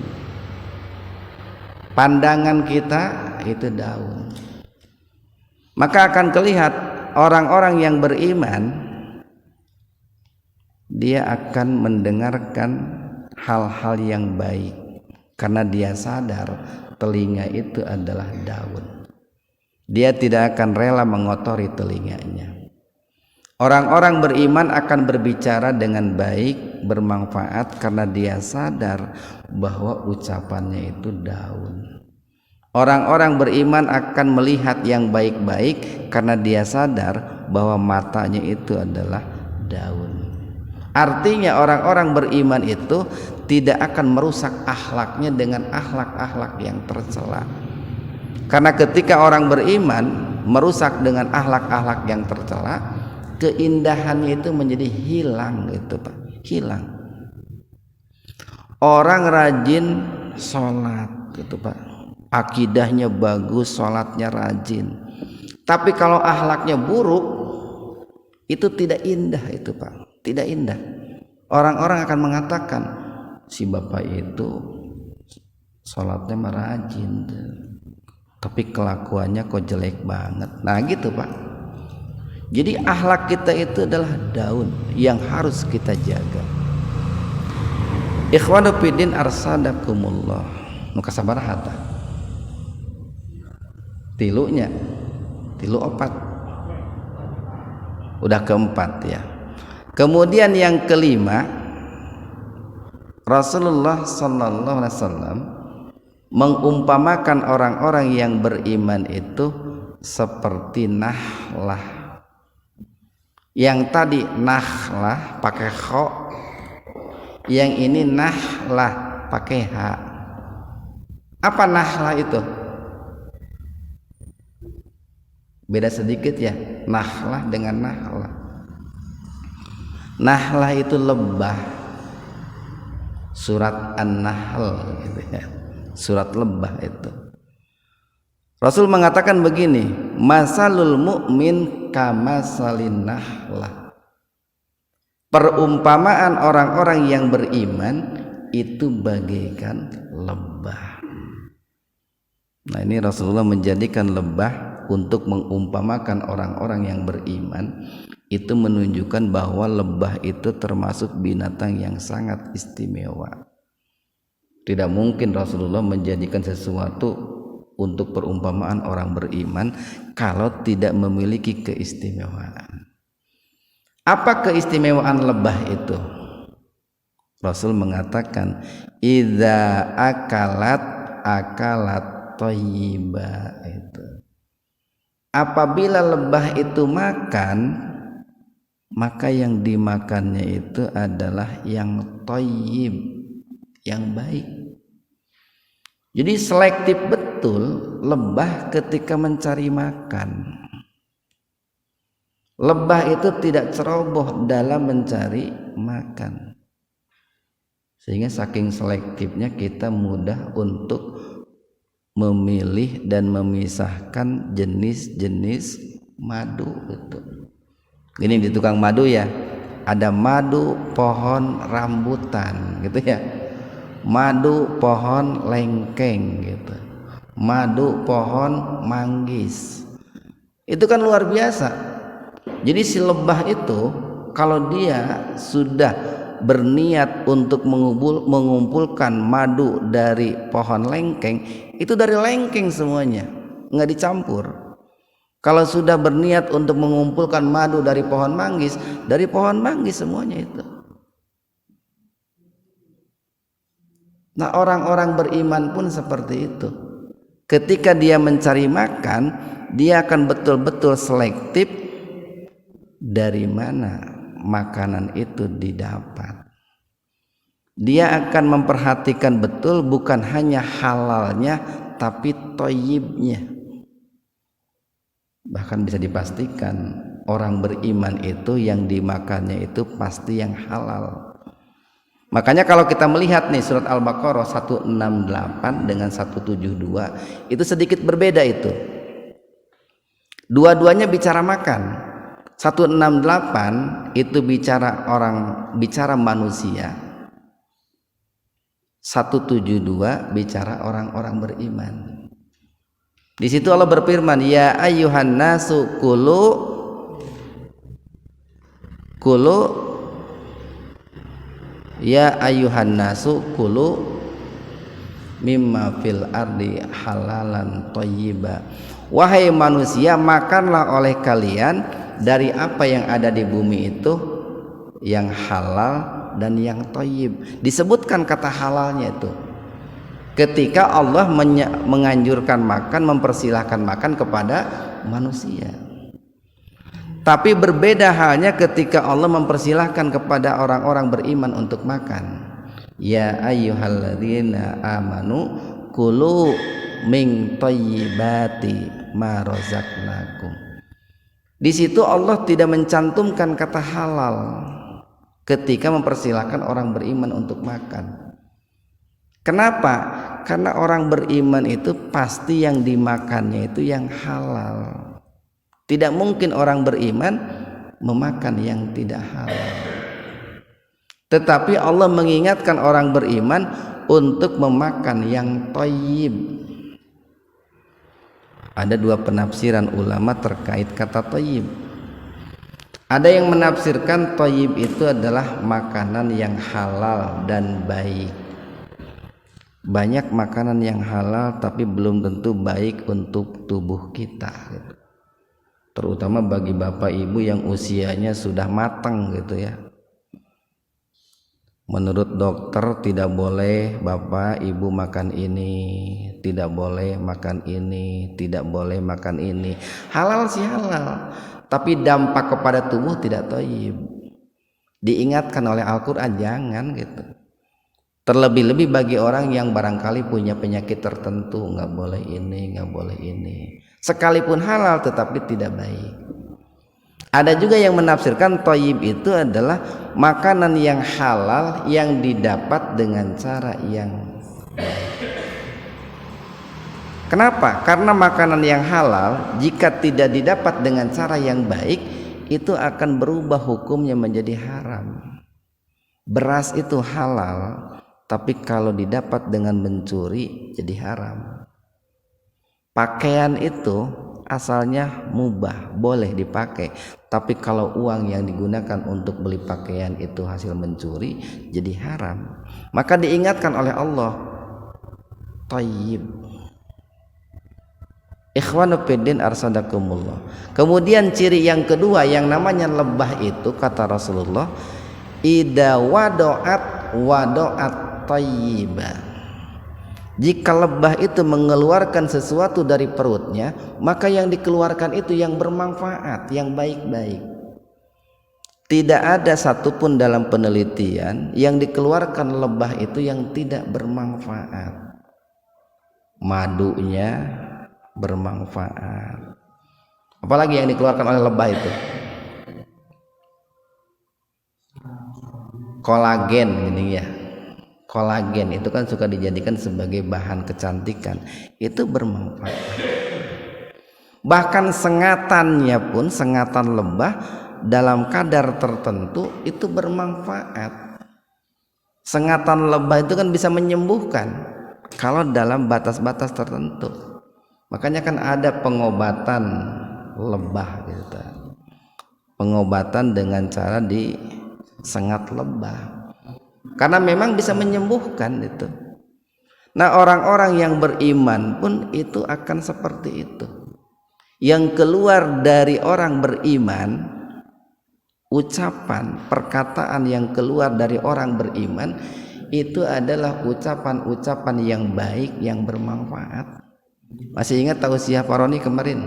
A: Pandangan kita itu daun. Maka akan terlihat orang-orang yang beriman, dia akan mendengarkan hal-hal yang baik karena dia sadar telinga itu adalah daun. Dia tidak akan rela mengotori telinganya. Orang-orang beriman akan berbicara dengan baik, bermanfaat karena dia sadar bahwa ucapannya itu daun. Orang-orang beriman akan melihat yang baik-baik karena dia sadar bahwa matanya itu adalah daun. Artinya orang-orang beriman itu tidak akan merusak akhlaknya dengan akhlak-akhlak yang tercela. Karena ketika orang beriman merusak dengan akhlak-akhlak yang tercela, keindahannya itu menjadi hilang gitu Pak, hilang. Orang rajin sholat gitu Pak, akidahnya bagus, sholatnya rajin, tapi kalau akhlaknya buruk itu tidak indah itu Pak, tidak indah. Orang-orang akan mengatakan si bapak itu sholatnya rajin tapi kelakuannya kok jelek banget. Nah gitu Pak. Jadi akhlak kita itu adalah daun yang harus kita jaga. Ikhwanu fiddin arsadakumullah. Muka sabaraha tah? Tilunya. Tilu opat. Udah keempat ya. Kemudian yang kelima, Rasulullah sallallahu alaihi wasallam mengumpamakan orang-orang yang beriman itu seperti nahlah. Yang tadi nahlah pakai kho, yang ini nahlah pakai ha. Apa nahlah itu? Beda sedikit ya, nahlah dengan nahlah. Nahlah itu lebah. surat An-Nahl gitu ya, surat lebah itu. Rasul mengatakan begini, masalul mu'min kamasalin nahlah. Perumpamaan orang-orang yang beriman itu bagaikan lebah. Nah, ini Rasulullah menjadikan lebah untuk mengumpamakan orang-orang yang beriman. Itu menunjukkan bahwa lebah itu termasuk binatang yang sangat istimewa. Tidak mungkin Rasulullah menjadikan sesuatu untuk perumpamaan orang beriman kalau tidak memiliki keistimewaan. Apa keistimewaan lebah itu? Rasul mengatakan, idza akalat thayyiba itu. Apabila lebah itu makan, maka yang dimakannya itu adalah yang thayyib, yang baik. Jadi selektif betul lebah ketika mencari makan. Lebah itu tidak ceroboh dalam mencari makan. Sehingga saking selektifnya kita mudah untuk memilih dan memisahkan jenis-jenis madu itu. Ini di tukang madu ya, ada madu pohon rambutan gitu ya, madu pohon lengkeng gitu, madu pohon manggis. Itu kan luar biasa. Jadi si lebah itu kalau dia sudah berniat untuk mengumpulkan madu dari pohon lengkeng, itu dari lengkeng semuanya, nggak dicampur. Kalau sudah berniat untuk mengumpulkan madu dari pohon manggis, dari pohon manggis semuanya itu. Nah, orang-orang beriman pun seperti itu. Ketika dia mencari makan, dia akan betul-betul selektif dari mana makanan itu didapat. Dia akan memperhatikan betul bukan hanya halalnya tapi thayyibnya. Bahkan bisa dipastikan orang beriman itu yang dimakannya itu pasti yang halal. Makanya kalau kita melihat nih surat Al-Baqarah 168 dengan 172 itu sedikit berbeda itu. Dua-duanya bicara makan. 168 itu bicara manusia. 172 bicara orang-orang beriman. Di situ Allah berfirman, ya ayyuhan nasu kulu ya ayyuhan nasu kulu mimma fil ardi halalan thayyiba. Wahai manusia, makanlah oleh kalian dari apa yang ada di bumi itu yang halal dan yang thayyib. Disebutkan kata halalnya itu ketika Allah menganjurkan makan, mempersilahkan makan kepada manusia. Tapi berbeda halnya ketika Allah mempersilahkan kepada orang-orang beriman untuk makan. Ya ayyuhalladzina amanu kulu min thayyibati ma razaqnakum. Di situ Allah tidak mencantumkan kata halal ketika mempersilahkan orang beriman untuk makan. Kenapa? Karena orang beriman itu pasti yang dimakannya itu yang halal. Tidak mungkin orang beriman memakan yang tidak halal. Tetapi Allah mengingatkan orang beriman untuk memakan yang thayyib. Ada dua penafsiran ulama terkait kata thayyib. Ada yang menafsirkan thayyib itu adalah makanan yang halal dan baik. Banyak makanan yang halal tapi belum tentu baik untuk tubuh kita, terutama bagi bapak ibu yang usianya sudah matang gitu ya. Menurut dokter tidak boleh bapak ibu makan ini, tidak boleh makan ini, tidak boleh makan ini. Halal sih halal, tapi dampak kepada tubuh tidak thayyib. Diingatkan oleh Al-Quran jangan gitu. Terlebih-lebih bagi orang yang barangkali punya penyakit tertentu, nggak boleh ini, nggak boleh ini. Sekalipun halal tetapi tidak baik. Ada juga yang menafsirkan thayyib itu adalah makanan yang halal yang didapat dengan cara yang Kenapa? Karena makanan yang halal jika tidak didapat dengan cara yang baik itu akan berubah hukumnya menjadi haram. Beras itu halal, tapi kalau didapat dengan mencuri jadi haram. Pakaian itu asalnya mubah, boleh dipakai, tapi kalau uang yang digunakan untuk beli pakaian itu hasil mencuri jadi haram. Maka diingatkan oleh Allah, thayyib. Ikhwanu fiddin arsadakumullah. Kemudian ciri yang kedua yang namanya lebah itu kata Rasulullah, ida wadoat thayyiba. Jika lebah itu mengeluarkan sesuatu dari perutnya, maka yang dikeluarkan itu yang bermanfaat, yang baik-baik. Tidak ada satupun dalam penelitian yang dikeluarkan lebah itu yang tidak bermanfaat. Madunya bermanfaat. Apalagi yang dikeluarkan oleh lebah itu? Kolagen ini ya. Kolagen itu kan suka dijadikan sebagai bahan kecantikan. Itu bermanfaat. Bahkan sengatannya pun, sengatan lebah dalam kadar tertentu itu bermanfaat. Sengatan lebah itu kan bisa menyembuhkan kalau dalam batas-batas tertentu. Makanya kan ada pengobatan lebah gitu. Pengobatan dengan cara disengat lebah. Karena memang bisa menyembuhkan itu. Nah, orang-orang yang beriman pun itu akan seperti itu. Yang keluar dari orang beriman, ucapan, perkataan yang keluar dari orang beriman itu adalah ucapan-ucapan yang baik, yang bermanfaat. Masih ingat tausiah Paroni kemarin?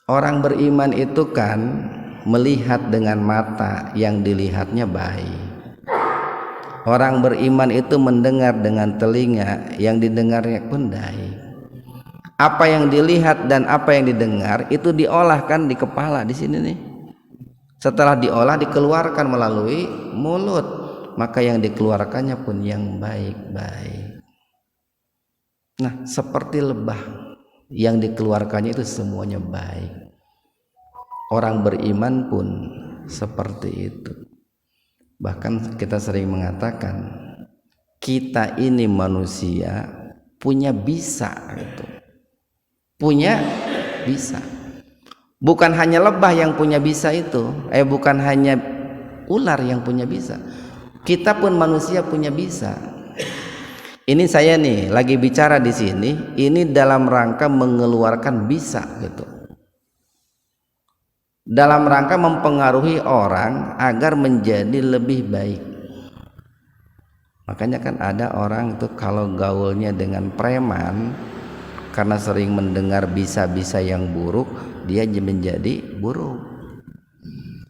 A: Orang beriman itu kan melihat dengan mata yang dilihatnya baik. Orang beriman itu mendengar dengan telinga yang didengarnya pun baik. Apa yang dilihat dan apa yang didengar itu diolahkan di kepala di sini nih. Setelah diolah dikeluarkan melalui mulut, maka yang dikeluarkannya pun yang baik-baik. Nah, seperti lebah yang dikeluarkannya itu semuanya baik. Orang beriman pun seperti itu. Bahkan kita sering mengatakan kita ini manusia punya bisa gitu. Punya bisa. Bukan hanya lebah yang punya bisa itu, bukan hanya ular yang punya bisa. Kita pun manusia punya bisa. Ini saya nih lagi bicara di sini, ini dalam rangka mengeluarkan bisa gitu. Dalam rangka mempengaruhi orang agar menjadi lebih baik. Makanya kan ada orang itu kalau gaulnya dengan preman karena sering mendengar bisa-bisa yang buruk, dia menjadi buruk.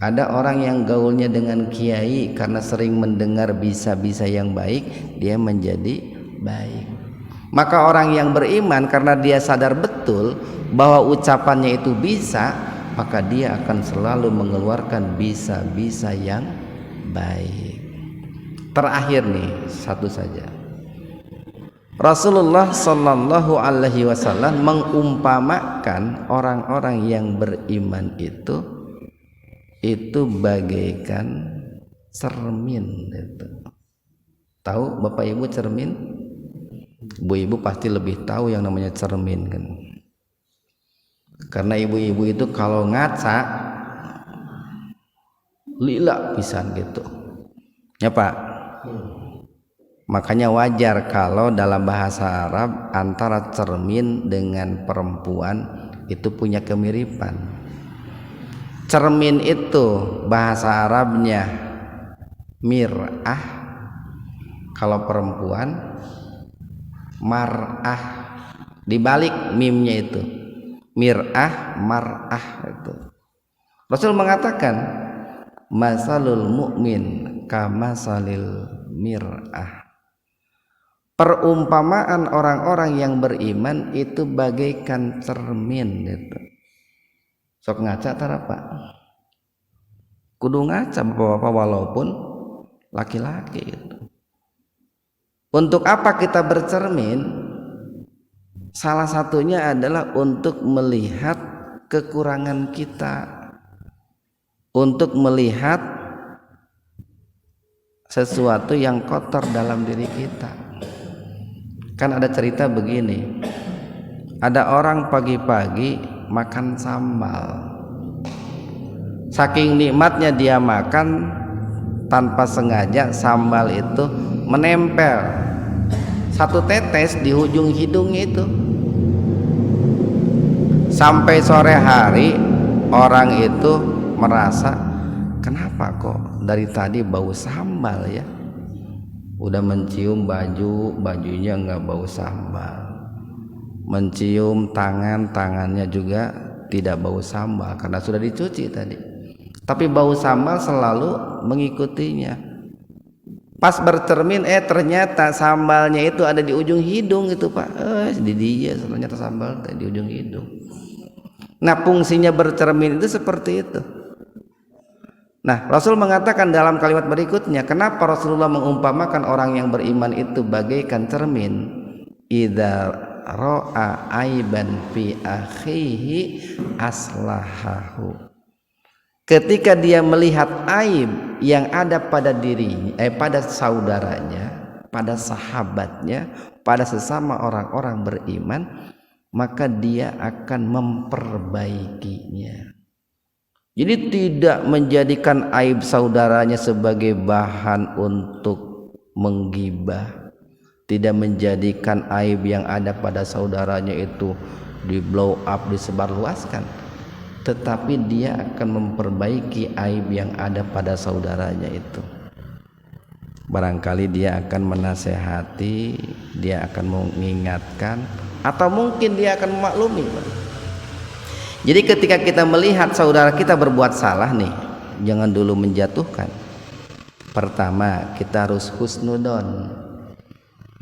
A: Ada orang yang gaulnya dengan kiai karena sering mendengar bisa-bisa yang baik, dia menjadi baik. Maka orang yang beriman karena dia sadar betul bahwa ucapannya itu bisa, maka dia akan selalu mengeluarkan bisa-bisa yang baik. Terakhir nih satu saja. Rasulullah Shallallahu Alaihi Wasallam mengumpamakan orang-orang yang beriman itu bagaikan cermin itu. Tahu Bapak Ibu cermin? Ibu-ibu pasti lebih tahu yang namanya cermin kan. Karena ibu-ibu itu kalau ngaca lila pisan gitu. Ya Pak. Makanya wajar kalau dalam bahasa Arab antara cermin dengan perempuan itu punya kemiripan. Cermin itu bahasa Arabnya mir'ah, kalau perempuan mar'ah, dibalik mimnya itu mir'ah mar'ah itu. Rasul mengatakan masalul mu'min kamasalil mir'ah. Perumpamaan orang-orang yang beriman itu bagaikan cermin itu. sok ngaca tara Pak, kudu ngaca bapak-bapak walaupun laki-laki gitu. Untuk apa kita bercermin? Salah satunya adalah untuk melihat kekurangan kita, untuk melihat sesuatu yang kotor dalam diri kita. Kan ada cerita begini, ada orang pagi-pagi makan sambal, saking nikmatnya dia makan, tanpa sengaja sambal itu menempel satu tetes di ujung hidungnya itu. Sampai sore hari orang itu merasa, kenapa kok dari tadi bau sambal ya? Udah mencium bajunya nggak bau sambal, mencium tangannya juga tidak bau sambal karena sudah dicuci tadi. Tapi bau sambal selalu mengikutinya. Pas bercermin, ternyata sambalnya itu ada di ujung hidung itu Pak. Di dia ternyata sambal di ujung hidung. Nah, fungsinya bercermin itu seperti itu. Nah, Rasul mengatakan dalam kalimat berikutnya, kenapa Rasulullah mengumpamakan orang yang beriman itu bagaikan cermin? Idza ra'a aiban fi akhihi aslahahu. Ketika dia melihat aib yang ada pada dirinya, pada saudaranya, pada sahabatnya, pada sesama orang-orang beriman, maka dia akan memperbaikinya. Jadi tidak menjadikan aib saudaranya sebagai bahan untuk menggibah, tidak menjadikan aib yang ada pada saudaranya itu di blow up, disebarluaskan, tetapi dia akan memperbaiki aib yang ada pada saudaranya itu. Barangkali dia akan menasehati, dia akan mengingatkan, atau mungkin dia akan memaklumi. Jadi ketika kita melihat saudara kita berbuat salah nih, jangan dulu menjatuhkan. Pertama, kita harus husnudon.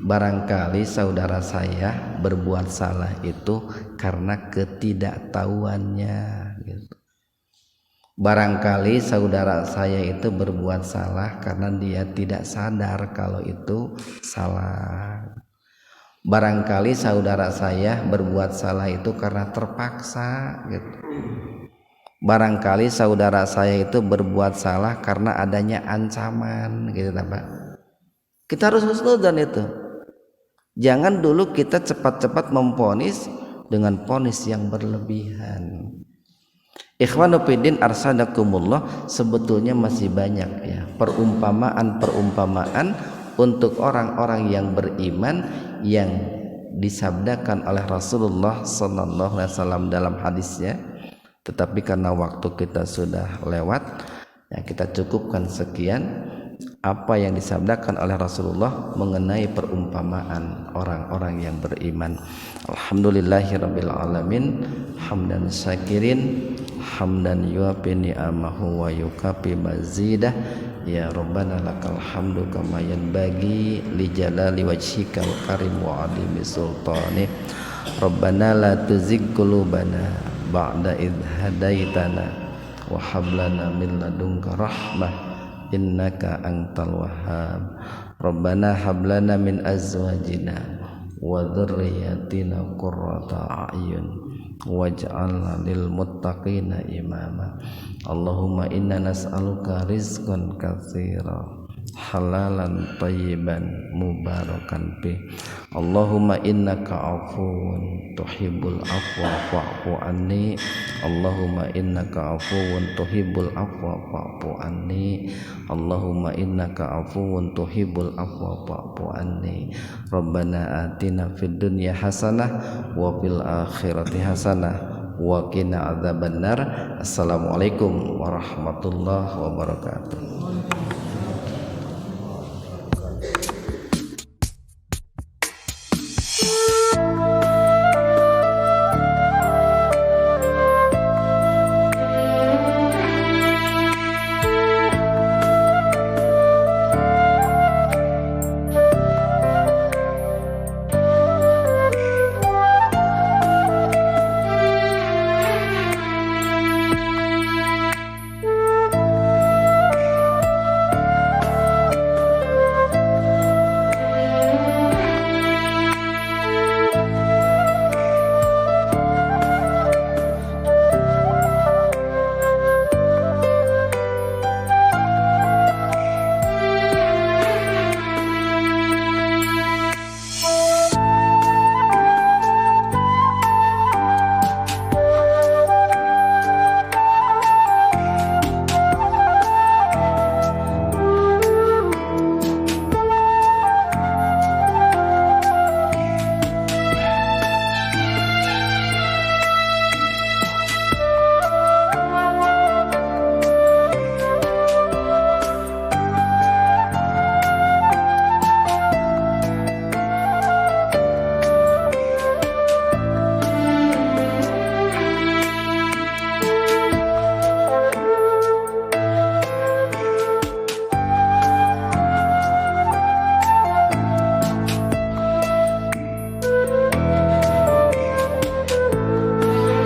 A: Barangkali saudara saya berbuat salah itu karena ketidaktahuannya gitu. Barangkali saudara saya itu berbuat salah karena dia tidak sadar kalau itu salah. Barangkali saudara saya berbuat salah itu karena terpaksa gitu. Barangkali saudara saya itu berbuat salah karena adanya ancaman gitu Pak. Kita harus husnudzon itu. Jangan dulu kita cepat-cepat memvonis dengan vonis yang berlebihan. Ikhwanu fiddin arsadakumullah, sebetulnya masih banyak ya perumpamaan-perumpamaan untuk orang-orang yang beriman yang disabdakan oleh Rasulullah sallallahu alaihi wasallam dalam hadisnya. Tetapi karena waktu kita sudah lewat, ya kita cukupkan sekian apa yang disabdakan oleh Rasulullah mengenai perumpamaan orang-orang yang beriman. Alhamdulillahirabbil alamin, hamdan syakirin, hamdan yuafi ni'amahu wa yukafi mazidah. Ya Rabbana lakal hamdu kama yanbaghi li jalali wajhikal karim wa adimi sultani. Rabbana la tuzigh qulubana ba'da idh hadaitana wa hab lana min ladunka rahmah innaka antal wahhab. Rabbana hab lana min azwajina wa dhurriyyatina qurrata a'yun waj'alna lil muttaqina imama. Allahumma inna nas'aluka rizqan katsira halalan thayyiban mubarakan fi. Allahumma innaka afuwun tuhibbul afwa fa'fu anni. Allahumma innaka afuwun tuhibbul afwa fa'fu anni. Allahumma innaka afuwun tuhibbul afwa fa'fu anni. Rabbana atina fid dunya hasanah wa fil akhirati hasanah wa qina adzabannar. Assalamualaikum warahmatullahi wabarakatuh.